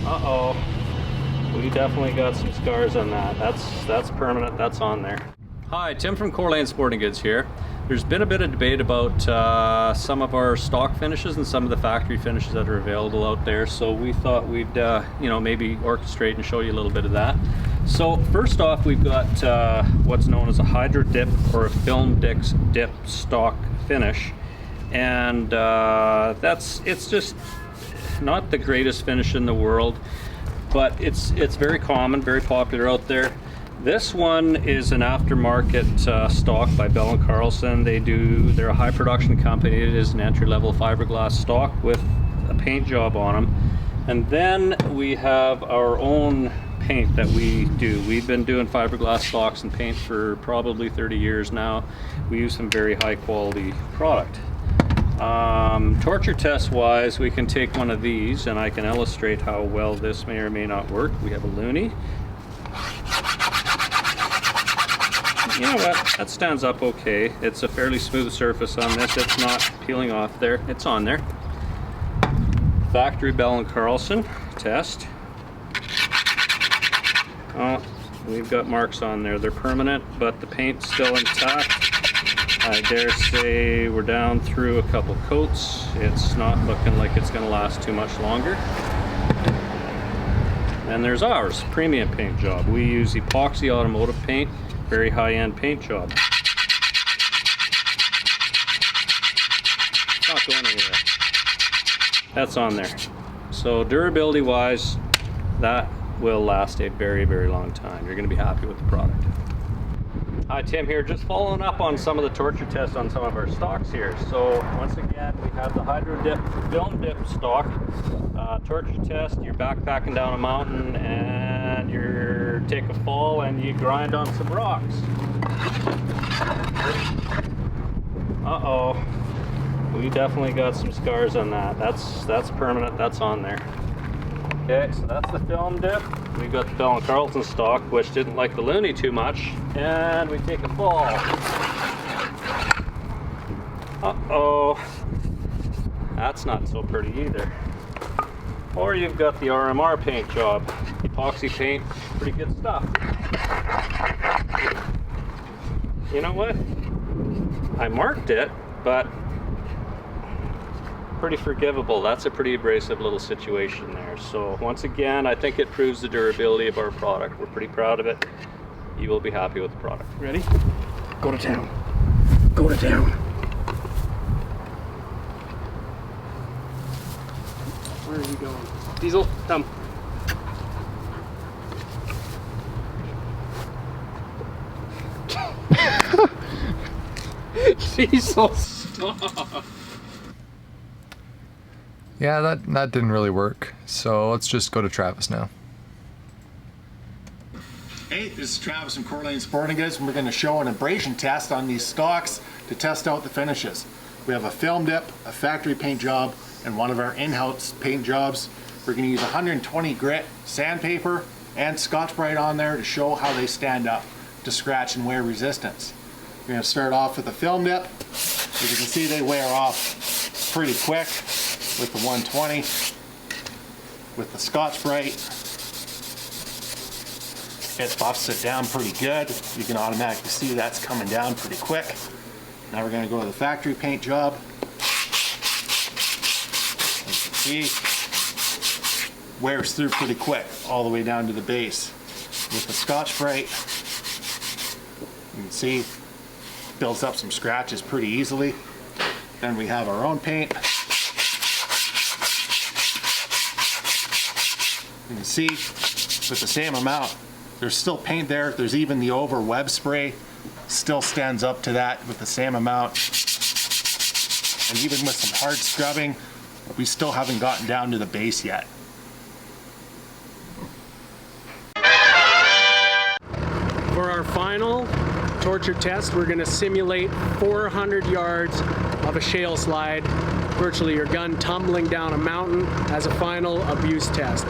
Uh-oh. We definitely got some scars on that. That's permanent, that's on there. Hi, Tim from Corlane Sporting Goods here. There's been a bit of debate about some of our stock finishes and some of the factory finishes that are available out there, so we thought we'd maybe orchestrate and show you a little bit of that. So first off, we've got what's known as a hydro dip or a film dip stock finish, and it's just not the greatest finish in the world, but it's very common, very popular out there. This one is an aftermarket stock by Bell & Carlson. They're a high production company. It is an entry-level fiberglass stock with a paint job on them. And then we have our own paint that we do. We've been doing fiberglass stocks and paint for probably 30 years now. We use some very high quality product. Torture test wise, we can take one of these and I can illustrate how well this may or may not work. We have a loonie. You know what, that stands up okay. It's a fairly smooth surface on this. It's not peeling off there. It's on there. Factory Bell & Carlson test. Oh, we've got marks on there. They're permanent, but the paint's still intact. I dare say we're down through a couple coats. It's not looking like it's gonna last too much longer. And there's ours, premium paint job. We use epoxy automotive paint, very high-end paint job. It's not going anywhere. That's on there. So durability-wise, that will last a very, very long time. You're gonna be happy with the product. Hi, Tim here, just following up on some of the torture tests on some of our stocks here. So once again, we have the hydro dip, film dip stock. Torture test, you're backpacking down a mountain and you take a fall and you grind on some rocks. Uh-oh, we definitely got some scars on that. That's permanent, that's on there. Okay, so that's the film dip. We've got the Bell & Carlson stock, which didn't like the loonie too much, and we take a fall. Uh-oh, that's not so pretty either. Or you've got the RMR paint job. Epoxy paint, pretty good stuff. You know what? I marked it, but pretty forgivable. That's a pretty abrasive little situation there. So once again, I think it proves the durability of our product. We're pretty proud of it. You will be happy with the product. Ready? Go to town. Go to town. Where are you going? Diesel, come. Diesel, stop. Yeah, that didn't really work. So let's just go to Travis now. Hey, this is Travis from Corlane Sporting Goods, and we're going to show an abrasion test on these stocks to test out the finishes. We have a film dip, a factory paint job, and one of our in-house paint jobs. We're going to use 120 grit sandpaper and Scotch-Brite on there to show how they stand up to scratch and wear resistance. We're going to start off with the film dip. As you can see, they wear off pretty quick with the 120. With the Scotch-Brite, it buffs it down pretty good. You can automatically see that's coming down pretty quick. Now we're going to go to the factory paint job. As you can see, wears through pretty quick all the way down to the base. With the Scotch-Brite, you can see builds up some scratches pretty easily. Then we have our own paint. You can see with the same amount, there's still paint there. There's even the over web spray still stands up to that with the same amount. And even with some hard scrubbing, we still haven't gotten down to the base yet. For our final torture test, we're going to simulate 400 yards of a shale slide, virtually your gun tumbling down a mountain as a final abuse test.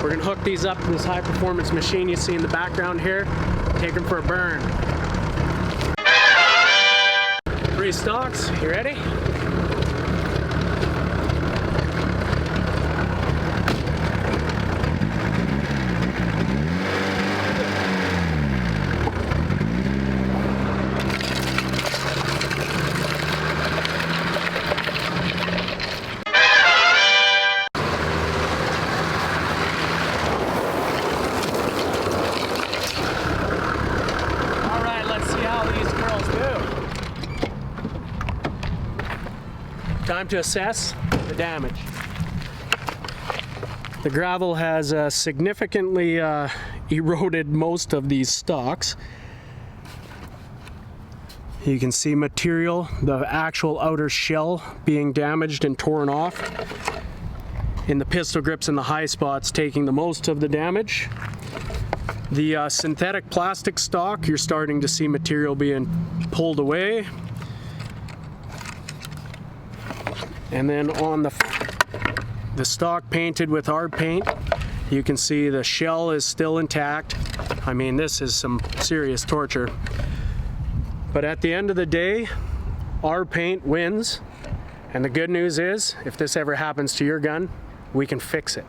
We're going to hook these up to this high performance machine you see in the background here, take them for a burn. 3 stocks, you ready? Time to assess the damage. The gravel has significantly eroded most of these stalks. You can see material, the actual outer shell being damaged and torn off. In the pistol grips and the high spots taking the most of the damage. The synthetic plastic stock, you're starting to see material being pulled away. And then on the stock painted with our paint, you can see the shell is still intact. I mean, this is some serious torture. But at the end of the day, our paint wins. And the good news is, if this ever happens to your gun, we can fix it.